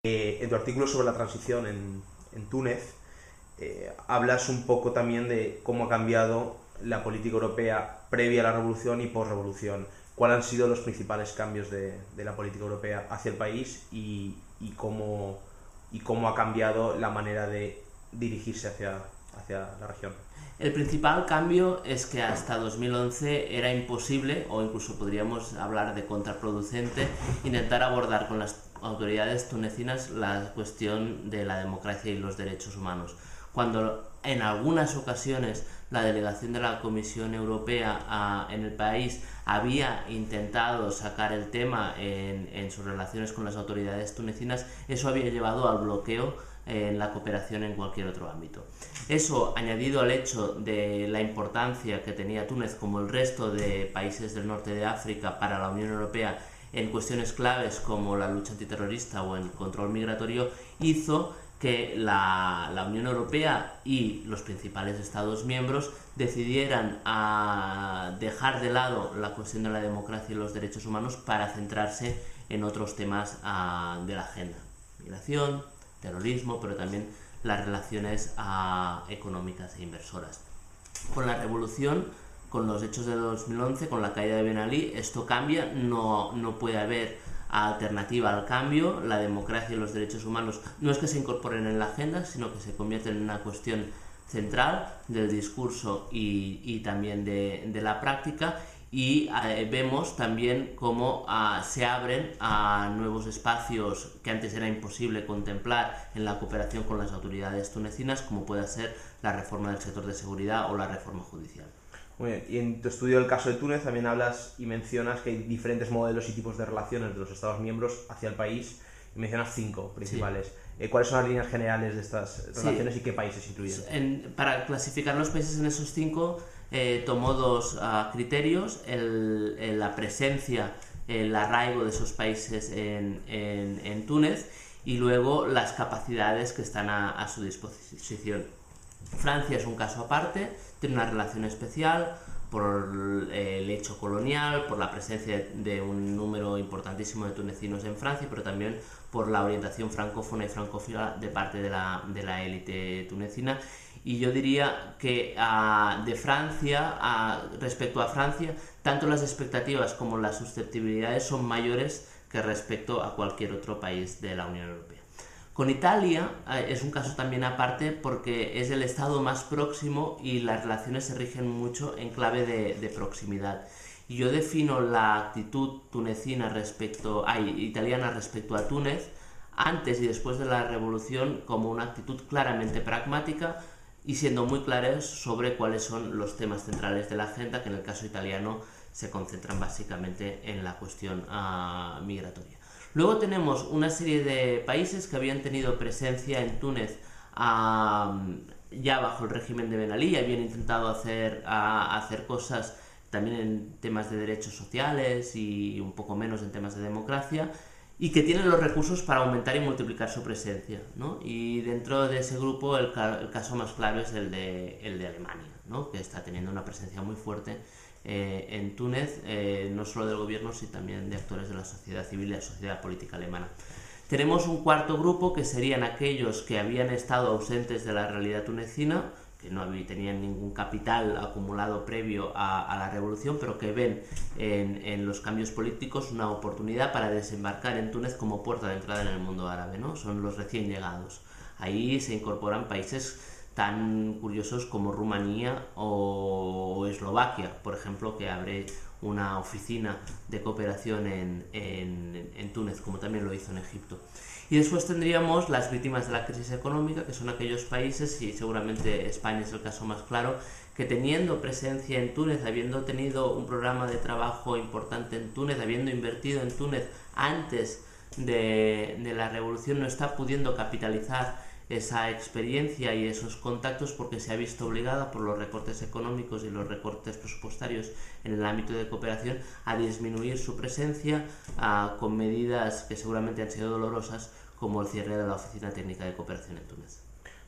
En tu artículo sobre la transición en Túnez, hablas un poco también de cómo ha cambiado la política europea previa a la revolución y post-revolución. ¿Cuáles han sido los principales cambios de la política europea hacia el país y cómo ha cambiado la manera de dirigirse hacia la región? El principal cambio es que hasta 2011 era imposible, o incluso podríamos hablar de contraproducente, intentar abordar con las autoridades tunecinas la cuestión de la democracia y los derechos humanos. Cuando en algunas ocasiones la delegación de la Comisión Europea en el país había intentado sacar el tema en sus relaciones con las autoridades tunecinas, eso había llevado al bloqueo en la cooperación en cualquier otro ámbito. Eso, añadido al hecho de la importancia que tenía Túnez como el resto de países del norte de África para la Unión Europea en cuestiones claves como la lucha antiterrorista o el control migratorio, hizo que la Unión Europea y los principales Estados miembros decidieran dejar de lado la cuestión de la democracia y los derechos humanos para centrarse en otros temas de la agenda: migración, terrorismo, pero también las relaciones económicas e inversoras. Con la revolución, con los hechos de 2011, con la caída de Ben Ali, esto cambia, no puede haber alternativa al cambio. La democracia y los derechos humanos no es que se incorporen en la agenda, sino que se convierten en una cuestión central del discurso y también de la práctica. Y vemos también cómo se abren nuevos espacios que antes era imposible contemplar en la cooperación con las autoridades tunecinas, como puede ser la reforma del sector de seguridad o la reforma judicial. Muy bien. Y en tu estudio del caso de Túnez también hablas y mencionas que hay diferentes modelos y tipos de relaciones de los Estados miembros hacia el país, y mencionas 5 principales. Sí. ¿Cuáles son las líneas generales de estas relaciones y qué países incluyen? Para clasificar los países en esos 5, tomó 2 criterios: la presencia, el arraigo de esos países en Túnez, y luego las capacidades que están a su disposición. Francia es un caso aparte, tiene una relación especial por el hecho colonial, por la presencia de un número importantísimo de tunecinos en Francia, pero también por la orientación francófona y francófila de parte de la élite tunecina. Y yo diría que de Francia, respecto a Francia, tanto las expectativas como las susceptibilidades son mayores que respecto a cualquier otro país de la Unión Europea. Con Italia es un caso también aparte, porque es el estado más próximo y las relaciones se rigen mucho en clave de proximidad. Y yo defino la actitud italiana respecto a Túnez antes y después de la revolución como una actitud claramente pragmática, y siendo muy claros sobre cuáles son los temas centrales de la agenda, que en el caso italiano se concentran básicamente en la cuestión migratoria. Luego tenemos una serie de países que habían tenido presencia en Túnez ya bajo el régimen de Ben Ali, habían intentado hacer cosas también en temas de derechos sociales y un poco menos en temas de democracia, y que tienen los recursos para aumentar y multiplicar su presencia, ¿no? Y dentro de ese grupo el caso más clave es el de Alemania, ¿no? Que está teniendo una presencia muy fuerte en Túnez, no solo del gobierno, sino también de actores de la sociedad civil y la sociedad política alemana. Tenemos un cuarto grupo, que serían aquellos que habían estado ausentes de la realidad tunecina, que no tenían ningún capital acumulado previo a la revolución, pero que ven en los cambios políticos una oportunidad para desembarcar en Túnez como puerta de entrada en el mundo árabe, ¿no? Son los recién llegados. Ahí se incorporan países tan curiosos como Rumanía o Eslovaquia, por ejemplo, que abre una oficina de cooperación en Túnez, como también lo hizo en Egipto. Y después tendríamos las víctimas de la crisis económica, que son aquellos países, y seguramente España es el caso más claro, que teniendo presencia en Túnez, habiendo tenido un programa de trabajo importante en Túnez, habiendo invertido en Túnez antes de la revolución, no está pudiendo capitalizar esa experiencia y esos contactos, porque se ha visto obligada por los recortes económicos y los recortes presupuestarios en el ámbito de cooperación a disminuir su presencia con medidas que seguramente han sido dolorosas, como el cierre de la Oficina Técnica de Cooperación en Túnez.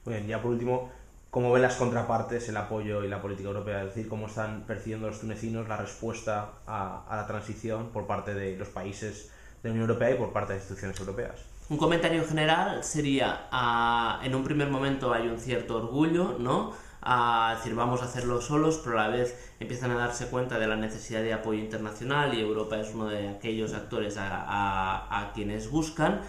Muy bien, ya por último, ¿cómo ven las contrapartes, el apoyo y la política europea? Es decir, ¿cómo están percibiendo los tunecinos la respuesta a la transición por parte de los países de la Unión Europea y por parte de las instituciones europeas? Un comentario general sería, en un primer momento hay un cierto orgullo, ¿no? Es decir, vamos a hacerlo solos, pero a la vez empiezan a darse cuenta de la necesidad de apoyo internacional y Europa es uno de aquellos actores a quienes buscan.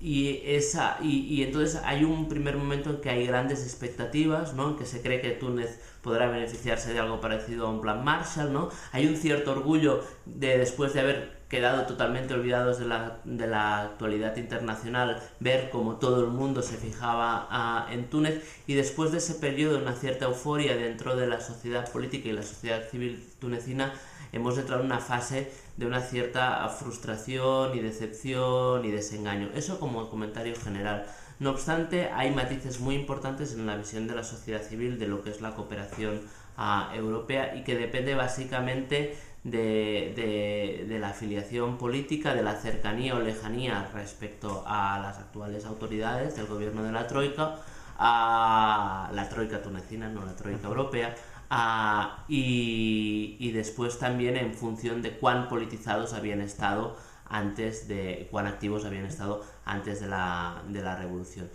Y entonces hay un primer momento en que hay grandes expectativas, ¿no? En que se cree que Túnez podrá beneficiarse de algo parecido a un plan Marshall, ¿no? Hay un cierto orgullo después de haber quedado totalmente olvidados de la actualidad internacional, ver cómo todo el mundo se fijaba en Túnez, y después de ese periodo una cierta euforia dentro de la sociedad política y la sociedad civil tunecina, hemos entrado en una fase de una cierta frustración y decepción y desengaño. Eso como comentario general. No obstante, hay matices muy importantes en la visión de la sociedad civil de lo que es la cooperación europea, y que depende básicamente de la afiliación política, de la cercanía o lejanía respecto a las actuales autoridades del gobierno de la Troika, a la Troika tunecina, no la Troika europea, y después también en función de cuán politizados habían estado cuán activos habían estado antes de la revolución.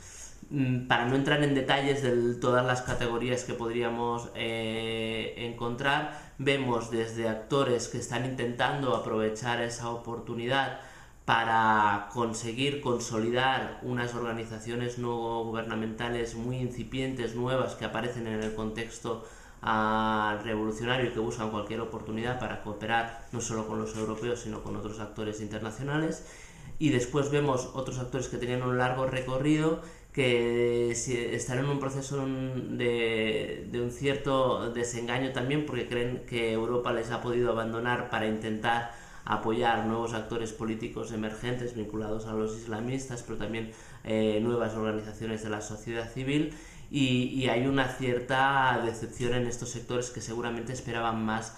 Para no entrar en detalles de todas las categorías que podríamos encontrar, vemos desde actores que están intentando aprovechar esa oportunidad para conseguir consolidar unas organizaciones no gubernamentales muy incipientes, nuevas, que aparecen en el contexto revolucionario y que buscan cualquier oportunidad para cooperar no solo con los europeos sino con otros actores internacionales. Y después vemos otros actores que tenían un largo recorrido, que están en un proceso de un cierto desengaño también, porque creen que Europa les ha podido abandonar para intentar apoyar nuevos actores políticos emergentes vinculados a los islamistas, pero también nuevas organizaciones de la sociedad civil, y hay una cierta decepción en estos sectores que seguramente esperaban más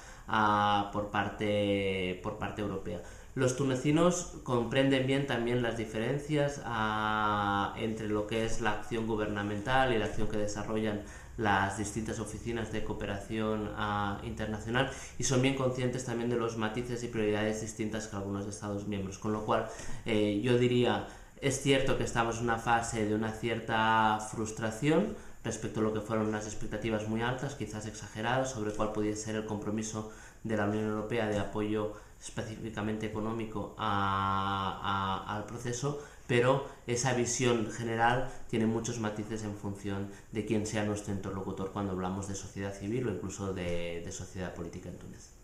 por parte europea. Los tunecinos comprenden bien también las diferencias entre lo que es la acción gubernamental y la acción que desarrollan las distintas oficinas de cooperación internacional, y son bien conscientes también de los matices y prioridades distintas que algunos Estados miembros, con lo cual yo diría, es cierto que estamos en una fase de una cierta frustración respecto a lo que fueron unas expectativas muy altas, quizás exageradas, sobre cuál podía ser el compromiso de la Unión Europea de apoyo específicamente económico al proceso, pero esa visión general tiene muchos matices en función de quién sea nuestro interlocutor cuando hablamos de sociedad civil o incluso de sociedad política en Túnez.